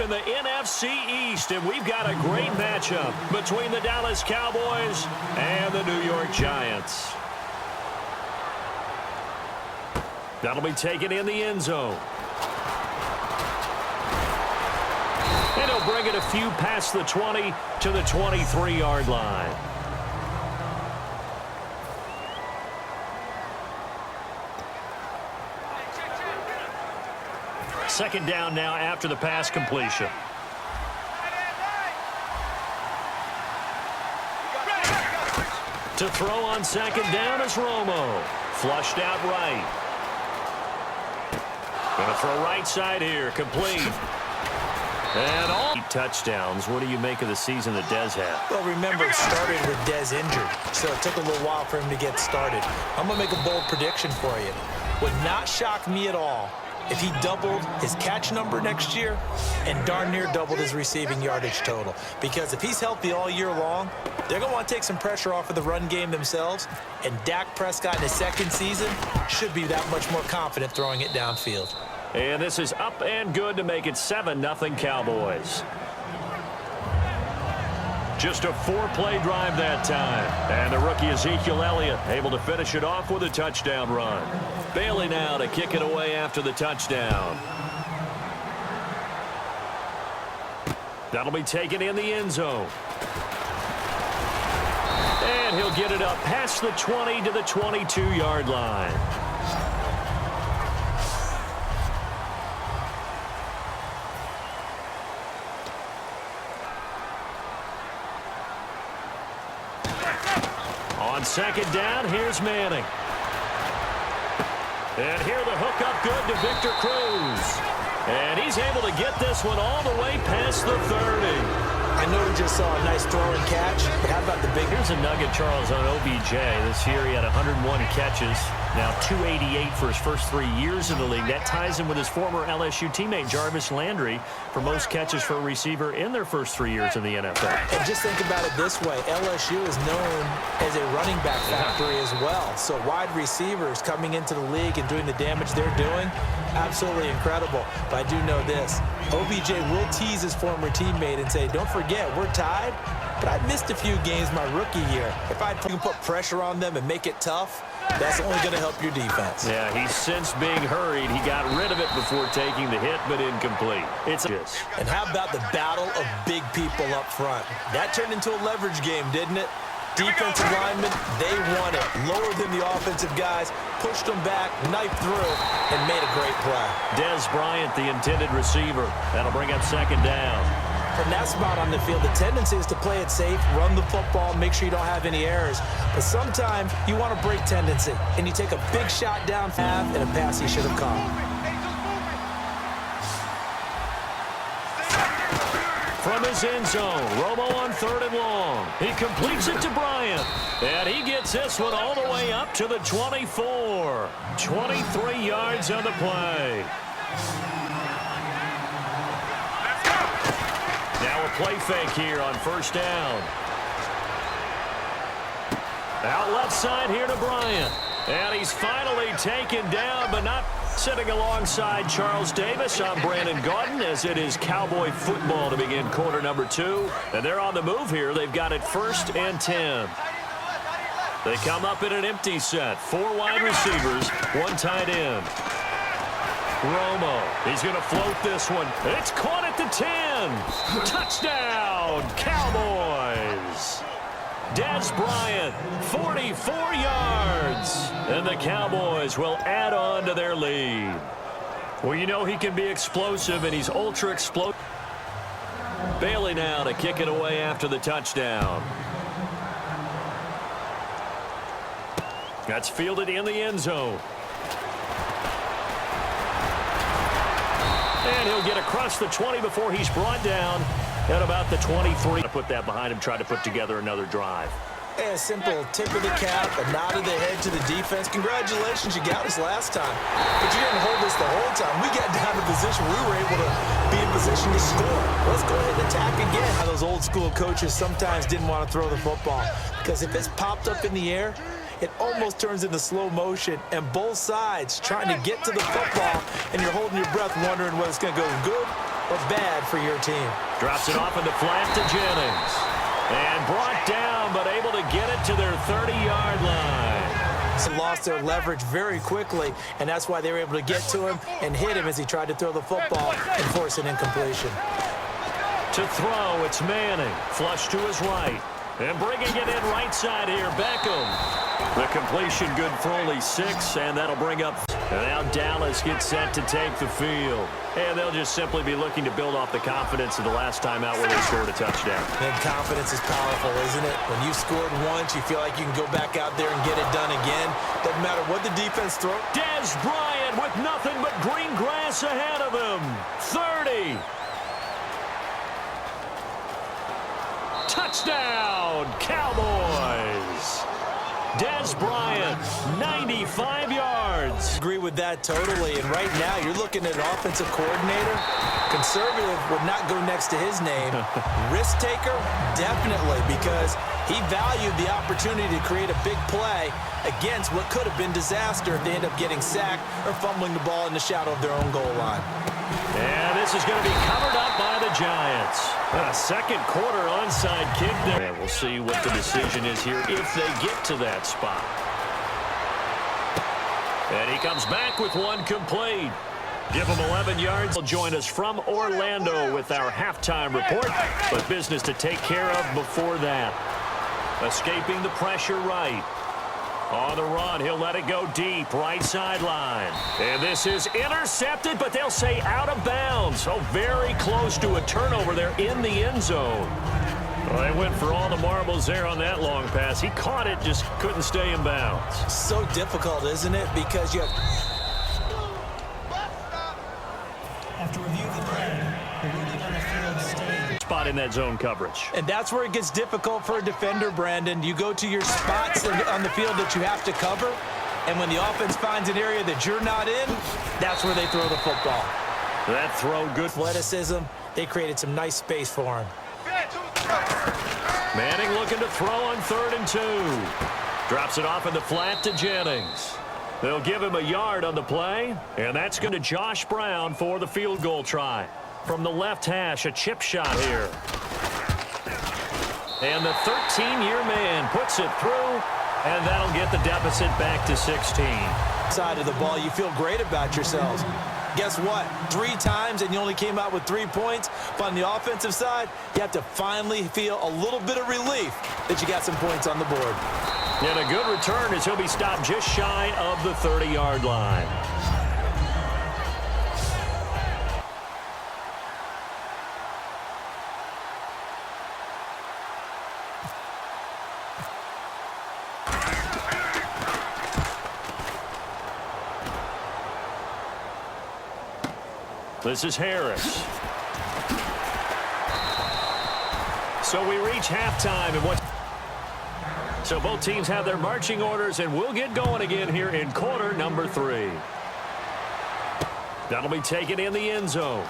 in the NFC East, and we've got a great matchup between the Dallas Cowboys and the New York Giants. That'll be taken in the end zone. And he'll bring it a few past the 20 to the 23-yard line. Second down now after the pass completion. To throw on second down is Romo. Flushed out right. Going to throw right side here. Complete. And all touchdowns. What do you make of the season that Dez had? Well, remember, it started with Dez injured, so it took a little while for him to get started. I'm going to make a bold prediction for you. Would not shock me at all if he doubled his catch number next year and darn near doubled his receiving yardage total. Because if he's healthy all year long, they're going to want to take some pressure off of the run game themselves, and Dak Prescott in his second season should be that much more confident throwing it downfield. And this is up and good to make it 7-0 Cowboys. Just a 4-play drive that time. And the rookie Ezekiel Elliott able to finish it off with a touchdown run. Bailey now to kick it away after the touchdown. That'll be taken in the end zone. And he'll get it up past the 20 to the 22-yard line. On second down, here's Manning. And here the hookup good to Victor Cruz. And he's able to get this one all the way past the 30. I know we just saw a nice throw and catch, but how about the big? Here's a nugget, Charles, on OBJ. This year he had 101 catches, now 288 for his first 3 years in the league. That ties him with his former LSU teammate Jarvis Landry for most catches for a receiver in their first 3 years in the NFL. And just think about it this way. LSU is known as a running back factory as well. So wide receivers coming into the league and doing the damage they're doing, absolutely incredible. But I do know this. OBJ will tease his former teammate and say, don't forget, we're tied, but I missed a few games my rookie year. If I can put pressure on them and make it tough, that's only going to help your defense. Yeah, he's since being hurried. He got rid of it before taking the hit, but incomplete. And how about the battle of big people up front? That turned into a leverage game, didn't it? Defensive linemen, they won it. Lower than the offensive guys, pushed them back, knifed through, and made a great play. Dez Bryant, the intended receiver. That'll bring up second down. From that spot on the field, the tendency is to play it safe, run the football, make sure you don't have any errors. But sometimes you want to break tendency, and you take a big shot down and a pass he should have caught. From his end zone, Romo on 3rd and long. He completes it to Bryant. And he gets this one all the way up to the 24. 23 yards on the play. Now a play fake here on first down. Out left side here to Bryant. And he's finally taken down, but not sitting alongside Charles Davis. I'm Brandon Gaudin as it is Cowboy football to begin quarter number 2. And they're on the move here. They've got it 1st and 10. They come up in an empty set. 4 wide receivers, 1 tight end. Romo, he's going to float this one. It's caught at the 10. Touchdown, Cowboys. Dez Bryant, 44 yards. And the Cowboys will add on to their lead. Well, you know he can be explosive, and he's ultra explosive. Bailey now to kick it away after the touchdown. That's fielded in the end zone. And he'll get across the 20 before he's brought down at about the 23. To put that behind him, try to put together another drive. A simple tip of the cap, a nod of the head to the defense. Congratulations, you got us last time. But you didn't hold us the whole time. We got down to position. We were able to be in position to score. Let's go ahead and attack again. Those old school coaches sometimes didn't want to throw the football because if it's popped up in the air, it almost turns into slow motion, and both sides trying to get to the football, and you're holding your breath wondering whether it's going to go good but bad for your team. Drops it off in the flat to Jennings. And brought down, but able to get it to their 30-yard line. So lost their leverage very quickly, and that's why they were able to get to him and hit him as he tried to throw the football and force an incompletion. To throw, it's Manning. Flush to his right. And bringing it in right side here, Beckham. The completion good for only 6, and that'll bring up. And now Dallas gets set to take the field. And they'll just simply be looking to build off the confidence of the last time out where they scored a touchdown. And confidence is powerful, isn't it? When you've scored once, you feel like you can go back out there and get it done again. Doesn't matter what the defense throws. Dez Bryant with nothing but green grass ahead of him. 30. Touchdown, Cowboys. Dez Bryant, 95 yards. Agree with that totally. And right now, you're looking at an offensive coordinator. Conservative would not go next to his name. Risk taker, definitely, because he valued the opportunity to create a big play against what could have been disaster if they end up getting sacked or fumbling the ball in the shadow of their own goal line. And this is going to be covered up by the Giants. A second quarter onside kick there. And we'll see what the decision is here if they get to that spot. And he comes back with one complete. Give him 11 yards. He'll join us from Orlando with our halftime report. But business to take care of before that. Escaping the pressure right. On the run, he'll let it go deep, right sideline. And this is intercepted, but they'll say out of bounds. So very close to a turnover there in the end zone. Well, they went for all the marbles there on that long pass. He caught it, just couldn't stay in bounds. So difficult, isn't it? Because you have... After review of the play, the ruling on the field stated. Spot in that zone coverage. And that's where it gets difficult for a defender, Brandon. You go to your spots on the field that you have to cover, and when the offense finds an area that you're not in, that's where they throw the football. That throw, good Athleticism, they created some nice space for him. Manning looking to throw on 3rd and 2. Drops it off in the flat to Jennings. They'll give him a yard on the play, and that's going to Josh Brown for the field goal try. From the left hash, a chip shot here. And the 13-year man puts it through, and that'll get the deficit back to 16. Side of the ball, you feel great about yourselves. Guess what? 3 times, and you only came out with 3 points. But on the offensive side, you have to finally feel a little bit of relief that you got some points on the board. And a good return as he'll be stopped just shy of the 30-yard line. This is Harris. So we reach halftime, and so both teams have their marching orders, and we'll get going again here in quarter number 3. That'll be taken in the end zone.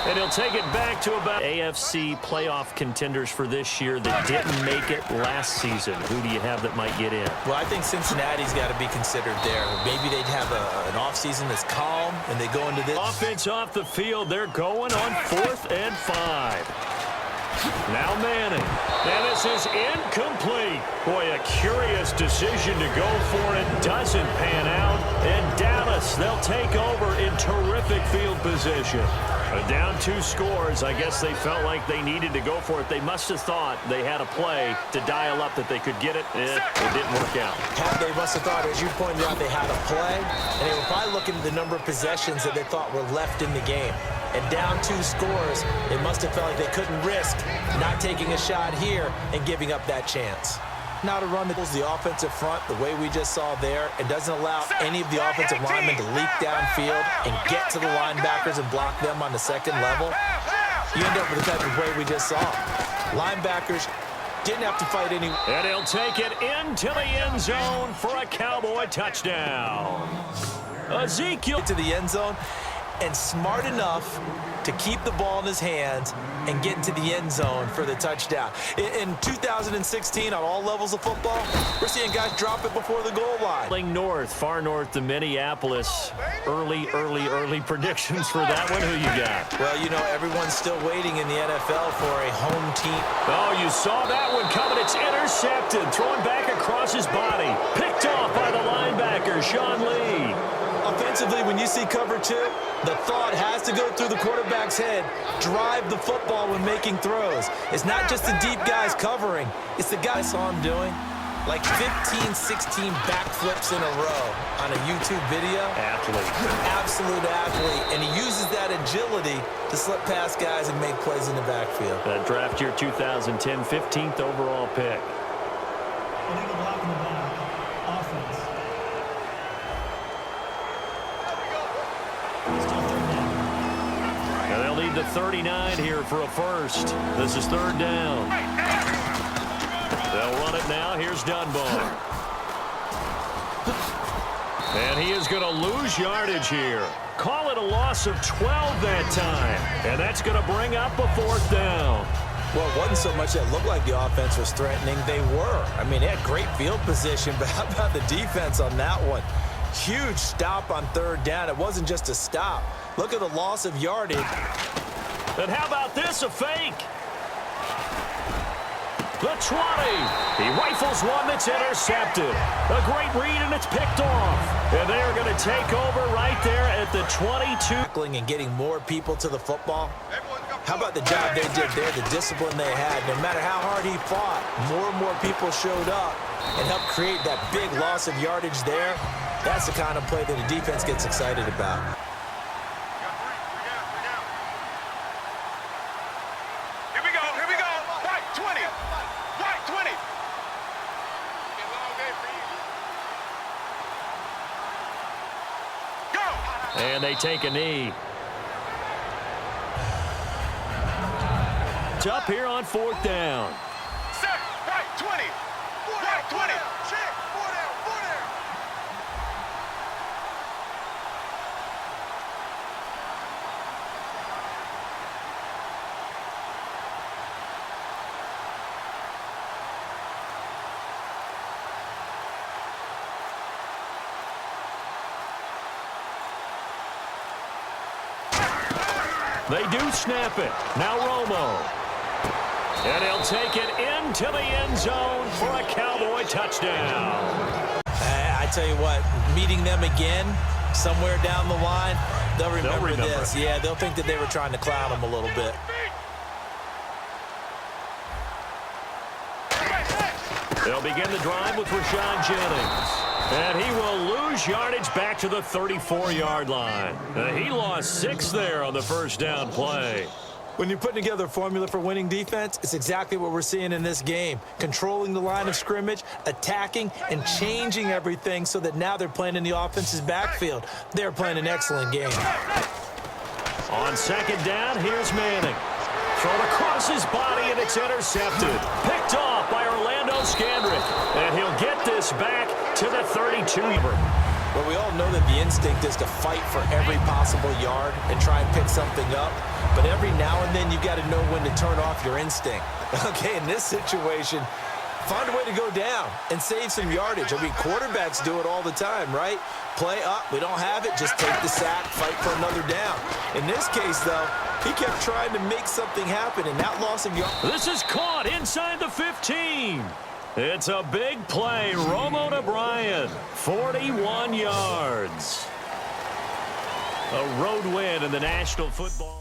And he'll take it back to about AFC playoff contenders for this year that didn't make it last season. Who do you have that might get in? Well, I think Cincinnati's got to be considered there. Maybe they'd have an offseason that's calm, and they go into this. Offense off the field. They're going on 4th and 5. Now Manning. And this is incomplete. Boy, a curious decision to go for it. Doesn't pan out. And Dallas, they'll take over in terrific field position. Down 2 scores. I guess they felt like they needed to go for it. They must have thought they had a play to dial up that they could get it. It didn't work out. They must have thought, as you pointed out, they had a play. And they were probably looking at the number of possessions that they thought were left in the game. And down 2 scores, they must have felt like they couldn't risk not taking a shot here and giving up that chance. Now to run the offensive front the way we just saw there, it doesn't allow any of the offensive linemen to leak downfield and get to the linebackers and block them on the second level. You end up with the type of play we just saw. Linebackers didn't have to fight any. And he'll take it into the end zone for a Cowboy touchdown. Ezekiel to the end zone. and smart enough to keep the ball in his hands and get into the end zone for the touchdown. In 2016, on all levels of football, we're seeing guys drop it before the goal line. North, far north to Minneapolis. Early predictions for that one. Who you got? Well, you know, everyone's still waiting in the NFL for a home team. Oh, you saw that one coming. It's intercepted. Thrown back across his body. Picked off by the linebacker, Sean Lee. Offensively, when you see cover two, the thought has to go through the quarterback's head. Drive the football when making throws. It's not just the deep guys covering. It's the guys I saw him doing like 15, 16 backflips in a row on a YouTube video. Athlete. Absolute athlete. And he uses that agility to slip past guys and make plays in the backfield. That draft year 2010, 15th overall pick. Illegal block in the back. Offense. Still third down. And they'll need the 39 here for a first. This is third down. They'll run it now. Here's Dunbar. And he is going to lose yardage here. Call it a loss of 12 that time. And that's going to bring up a fourth down. Well, it wasn't so much that looked like the offense was threatening. They were. I mean, they had great field position, but how about the defense on that one? Huge stop on third down. It wasn't just a stop. Look at the loss of yardage. And how about this, a fake? The 20. He rifles one that's intercepted. A great read, and it's picked off. And they are going to take over right there at the 22. Tackling and getting more people to the football. How about the job they did there, the discipline they had? No matter how hard he fought, more and more people showed up and helped create that big loss of yardage there. That's the kind of play that the defense gets excited about. And they take a knee. It's up here on fourth down. Set, right, 20. Right, 20. Check, 4 down, 4 down. They do snap it. Now Romo. And he'll take it into the end zone for a Cowboy touchdown. I tell you what, meeting them again somewhere down the line, they'll remember this. Yeah, they'll think that they were trying to clown them a little bit. They'll begin the drive with Rashawn Jennings. And he will lose yardage back to the 34-yard line. He lost 6 there on the first down play. When you're putting together a formula for winning defense, it's exactly what we're seeing in this game. Controlling the line of scrimmage, attacking, and changing everything so that now they're playing in the offense's backfield. They're playing an excellent game. On second down, here's Manning. Thrown across his body, and it's intercepted. Picked off by Orlando Scandrick. And he'll get this back to the 32. Well, we all know that the instinct is to fight for every possible yard and try and pick something up. But every now and then, you've got to know when to turn off your instinct. Okay, in this situation, find a way to go down and save some yardage. I mean, quarterbacks do it all the time, right? Play up, we don't have it, just take the sack, fight for another down. In this case, though, he kept trying to make something happen, and that loss of yardage. This is caught inside the 15. It's a big play. Romo to Bryant, 41 yards. A road win in the National Football League.